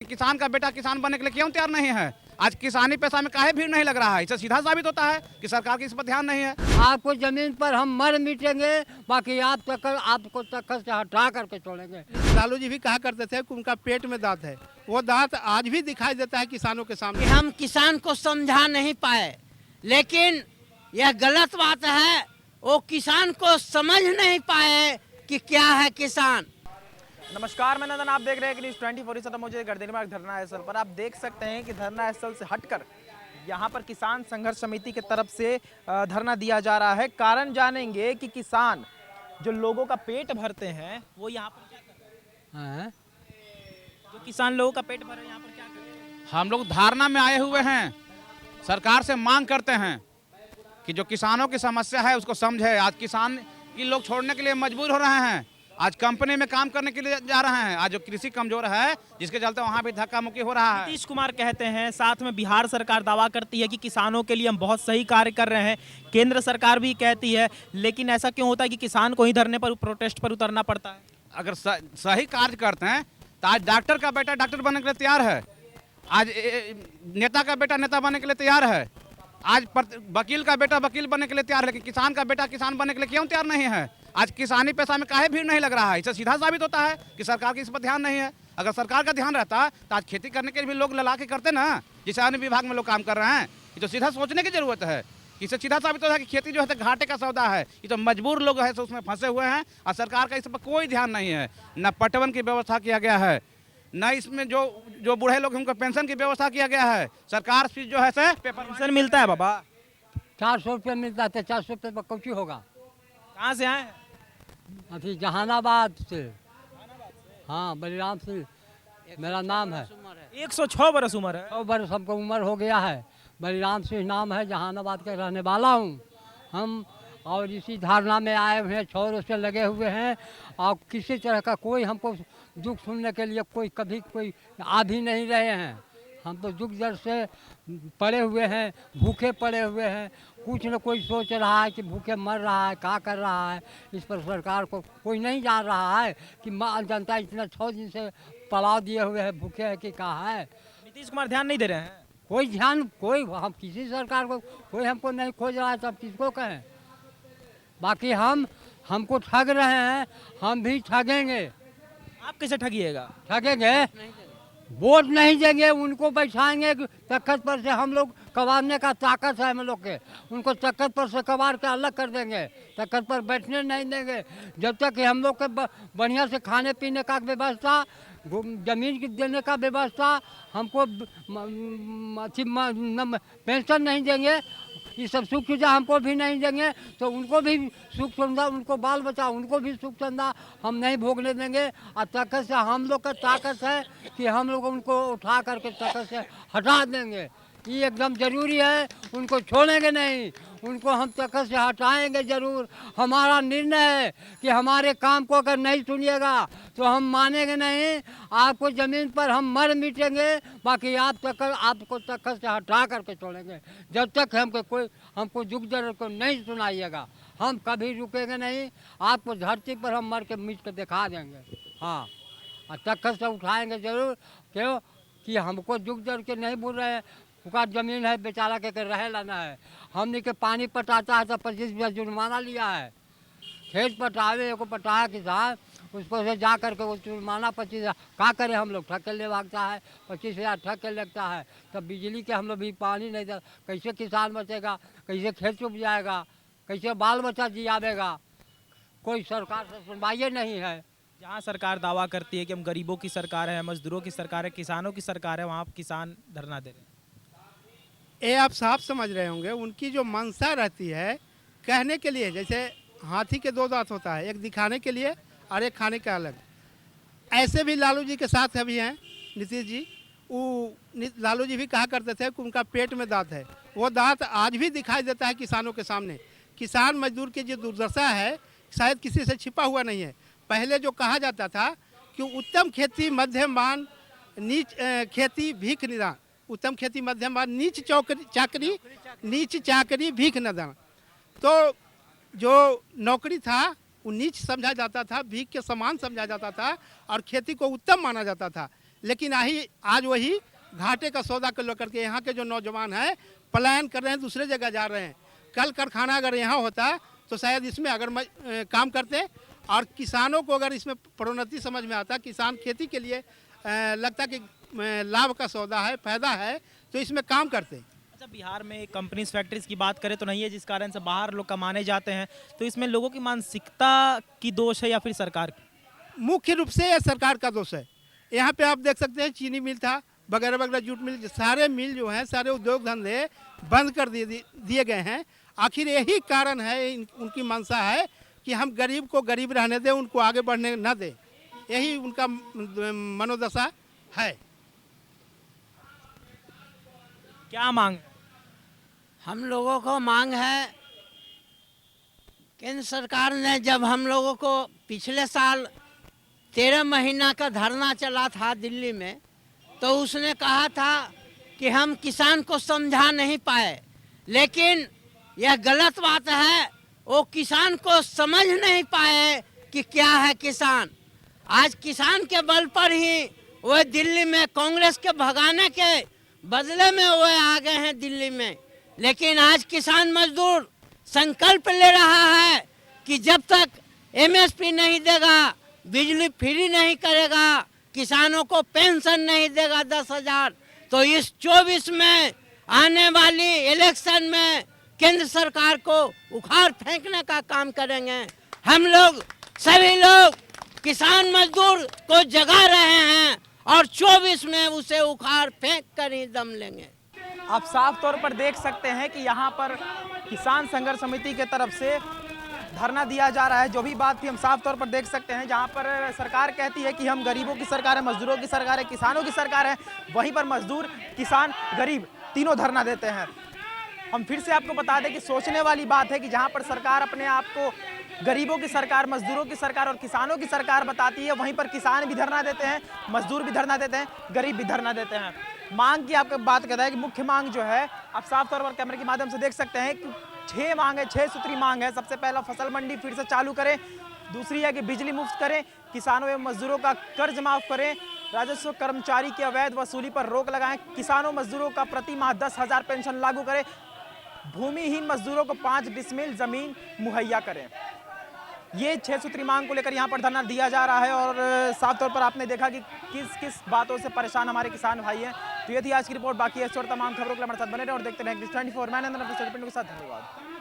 किसान का बेटा किसान बनने के लिए क्यों तैयार नहीं है? आज किसानी पेशा में काहे भीड़ नहीं लग रहा है? इससे सीधा साबित होता है कि सरकार की इस पर ध्यान नहीं है। आपको जमीन पर हम मर मिटेंगे, बाकी आपको तखत से हटा करके छोड़ेंगे। लालू जी भी कहा करते थे कि उनका पेट में दांत है, वो दांत आज भी दिखाई देता है किसानों के सामने। हम किसान को समझा नहीं पाए, लेकिन यह गलत बात है। वो किसान को समझ नहीं पाए कि क्या है किसान। नमस्कार, मैं नंदन, आप देख रहे हैं कि न्यूज़ 24 इस समय मुझे गर्दनीबाग धरना स्थल पर आप देख सकते हैं कि धरना स्थल से हटकर यहाँ पर किसान संघर्ष समिति की तरफ से धरना दिया जा रहा है। कारण जानेंगे कि किसान जो लोगों का पेट भरते हैं वो यहाँ पर क्या कर रहे हैं? जो किसान लोगों का पेट भर रहे हैं यहाँ पर क्या कर रहे हैं? हम लोग धारणा में आए हुए हैं, सरकार से मांग करते हैं कि जो किसानों की समस्या है उसको समझे। आज किसान की लोग छोड़ने के लिए मजबूर हो रहे हैं, आज कंपनी में काम करने के लिए जा रहे हैं। आज जो कृषि कमजोर है जिसके चलते वहाँ भी धक्का मुक्की हो रहा है। नीतीश कुमार कहते हैं, साथ में बिहार सरकार दावा करती है कि किसानों के लिए हम बहुत सही कार्य कर रहे हैं। केंद्र सरकार भी कहती है, लेकिन ऐसा क्यों होता है कि किसान को ही धरने पर, प्रोटेस्ट पर उतरना पड़ता है? अगर सही कार्य करते हैं तो आज डॉक्टर का बेटा डॉक्टर बनने के लिए तैयार है, आज नेता का बेटा नेता बनने के लिए तैयार है, आज वकील का बेटा वकील बनने के लिए तैयार है, लेकिन किसान का बेटा किसान बनने के लिए क्यों तैयार नहीं है? आज किसानी पेशा में काहे भीड़ नहीं लग रहा है? इससे सीधा साबित होता है कि सरकार की इस पर ध्यान नहीं है। अगर सरकार का ध्यान रहता तो आज खेती करने के लिए भी लोग लला के करते ना, जिसे अन्य विभाग में लोग काम कर रहे हैं। ये तो सीधा सोचने की जरूरत है। इससे सीधा साबित होता है कि खेती जो है तो घाटे का सौदा है। ये तो मजबूर लोग हैं, तो उसमें फंसे हुए हैं और सरकार का इस पर कोई ध्यान नहीं है। न पटवन की व्यवस्था किया गया है, न इसमें जो बूढ़े लोग हैं उनको पेंशन की व्यवस्था किया गया है। सरकार जो है से पेंशन मिलता है बाबा? 400 रुपये मिलता है, 400 रुपये में कुछ होगा। कहाँ से आए हैं? अभी जहानाबाद से। हाँ, बलिराम सिंह मेरा नाम है। 106 बरस उम्र है। 100 बरस हमको उम्र हो गया है। बलिराम सिंह नाम है, जहानाबाद के रहने वाला हूँ हम। और इसी धारणा में आए हुए हैं, 6 रोज से लगे हुए हैं। और किसी तरह का कोई हमको दुख सुनने के लिए कभी कोई आ भी नहीं रहे हैं। हम तो दुख दर्द से पड़े हुए हैं, भूखे पड़े हुए हैं। कुछ न कोई सोच रहा है कि भूखे मर रहा है, क्या कर रहा है। इस पर सरकार को कोई नहीं जान रहा है कि जनता इतना 6 दिन से पड़ाव दिए हुए है, भूखे है कि कहाँ है। नीतीश कुमार ध्यान नहीं दे रहे हैं? हम किसी सरकार को कोई हमको नहीं खोज रहा है, तब किसको कहें। बाकी हमको ठग रहे हैं, हम भी ठगेंगे। आप कैसे ठगिएगा? ठगेंगे, वोट नहीं देंगे, उनको बैठाएंगे तख्त पर से। हम लोग कबारने का ताकत है हम लोग के, उनको तख्त पर से कबार के अलग कर देंगे, तख्त पर बैठने नहीं देंगे। जब तक कि हम लोग के बढ़िया से खाने पीने का व्यवस्था, जमीन की देने का व्यवस्था, हमको पेंशन नहीं देंगे, ये सब सुख सुविधा हमको भी नहीं देंगे, तो उनको भी सुख सुविधा, उनको बाल बच्चा उनको भी सुख सुविधा हम नहीं भोगने देंगे। और तखत से हम लोग का ताकत है कि हम लोग उनको उठा करके तखत से हटा देंगे। ये एकदम ज़रूरी है, उनको छोड़ेंगे नहीं, उनको हम तखत से हटाएंगे ज़रूर। हमारा निर्णय है कि हमारे काम को अगर नहीं सुनिएगा तो हम मानेंगे नहीं। आपको ज़मीन पर हम मर मिटेंगे, बाकी आपको तखत से हटा करके छोड़ेंगे। जब तक हमको दुख दर्द को नहीं सुनाइएगा, हम कभी रुकेंगे नहीं। आपको धरती पर हम मर के मिट के दिखा देंगे। हाँ, और तखत से उठाएंगे ज़रूर। क्यों कि हमको दुख दर्द के नहीं बोल रहे हैं। उसका ज़मीन है, बेचारा के रह लाना है। हमने के पानी पटाता है तो 25 रुपया जुर्माना लिया है। खेत पटावे को पटाया किसान, उसको से जा करके वो जुर्माना 25,000 क्या करें। हम लोग ठग के ले भागता है, 25,000 ठग के लगता है। तब बिजली के हम लोग भी पानी नहीं दे, कैसे किसान बचेगा, कैसे खेत चुप जाएगा, कैसे बाल बच्चा जियावेगा। कोई सरकार से सुनवाई नहीं है। जहाँ सरकार दावा करती है कि हम गरीबों की सरकार है, मजदूरों की सरकार है, किसानों की सरकार है, वहाँ किसान धरना दे रहे हैं। ये आप साफ समझ रहे होंगे, उनकी जो मंशा रहती है कहने के लिए, जैसे हाथी के 2 दांत होता है, एक दिखाने के लिए और एक खाने का अलग। ऐसे भी लालू जी के साथ अभी हैं नीतीश जी। लालू जी भी कहा करते थे कि उनका पेट में दांत है, वो दांत आज भी दिखाई देता है किसानों के सामने। किसान मजदूर की जो दुर्दशा है शायद किसी से छिपा हुआ नहीं है। पहले जो कहा जाता था कि उत्तम खेती मध्यम मान, नीच खेती भीख निदान, उत्तम खेती मध्यम मान, नीच चाकरी भीख निदान। तो जो नौकरी था वो नीच समझा जाता था, भीख के समान समझा जाता था और खेती को उत्तम माना जाता था। लेकिन आज वही घाटे का सौदा कर लेकर के यहाँ के जो नौजवान हैं पलायन कर रहे हैं, दूसरे जगह जा रहे हैं। कल कारखाना अगर यहाँ होता तो शायद इसमें अगर काम करते और किसानों को अगर इसमें प्रोन्नति समझ में आता, किसान खेती के लिए लगता कि लाभ का सौदा है, फायदा है, तो इसमें काम करते। अच्छा, बिहार में कंपनीज फैक्ट्रीज की बात करें तो नहीं है, जिस कारण से बाहर लोग कमाने जाते हैं, तो इसमें लोगों की मानसिकता की दोष है या फिर सरकार की? मुख्य रूप से यह सरकार का दोष है। यहाँ पे आप देख सकते हैं चीनी मिल था, वगैरह वगैरह, जूट मिल, सारे मिल जो हैं, सारे उद्योग धंधे बंद कर दिए गए हैं। आखिर यही कारण है, उनकी मंशा है कि हम गरीब को गरीब रहने दें, उनको आगे बढ़ने न दें। यही उनका मनोदशा है। क्या मांग? हम लोगों को मांग है, केंद्र सरकार ने जब हम लोगों को पिछले साल 13 महीना का धरना चला था दिल्ली में, तो उसने कहा था कि हम किसान को समझा नहीं पाए, लेकिन यह गलत बात है, वो किसान को समझ नहीं पाए कि क्या है किसान। आज किसान के बल पर ही वह दिल्ली में कांग्रेस के भगाने के बदले में वो आ गए हैं दिल्ली में। लेकिन आज किसान मजदूर संकल्प ले रहा है कि जब तक एमएसपी नहीं देगा, बिजली फ्री नहीं करेगा, किसानों को पेंशन नहीं देगा 10,000, तो इस 24 में आने वाली इलेक्शन में केंद्र सरकार को उखाड़ फेंकने का काम करेंगे। हम लोग सभी लोग किसान मजदूर को जगा रहे हैं और 24 में उसे उखाड़ फेंक कर ही दम लेंगे। आप साफ तौर पर देख सकते हैं कि यहाँ पर किसान संघर्ष समिति के तरफ से धरना दिया जा रहा है। जो भी बात थी हम साफ तौर पर देख सकते हैं, जहाँ पर सरकार कहती है कि हम गरीबों की सरकार है, मजदूरों की सरकार है, किसानों की सरकार है, वहीं पर मजदूर, किसान, गरीब तीनों धरना देते हैं। हम फिर से आपको बता दें कि सोचने वाली बात है कि जहाँ पर सरकार अपने आप को गरीबों की सरकार, मजदूरों की सरकार और किसानों की सरकार बताती है, वहीं पर किसान भी धरना देते हैं, मजदूर भी धरना देते हैं, गरीब भी धरना देते हैं। मांग की आपको बात करता है कि मुख्य मांग जो है, आप साफ तौर पर कैमरे के माध्यम से देख सकते हैं कि 6 मांग है, 6 सूत्री मांग है। सबसे पहला फसल मंडी फिर से चालू करें, दूसरी है कि बिजली मुफ्त करें, किसानों एवं मजदूरों का कर्ज माफ करें, राजस्व कर्मचारी की अवैध वसूली पर रोक लगाएं, किसानों मजदूरों का प्रति माह 10,000 पेंशन लागू करें, भूमिहीन मजदूरों को 5 डिसमिल जमीन मुहैया करें। ये 6 सूत्री मांग को लेकर यहाँ पर धरना दिया जा रहा है और साफ तौर पर आपने देखा कि किस किस बातों से परेशान हमारे किसान भाई हैं। तो ये थी आज की रिपोर्ट। बाकी है तमाम खबरों के लिए हमारे साथ बने रहे और देखते रहें 24। मैं नंदन अपने के साथ। धन्यवाद।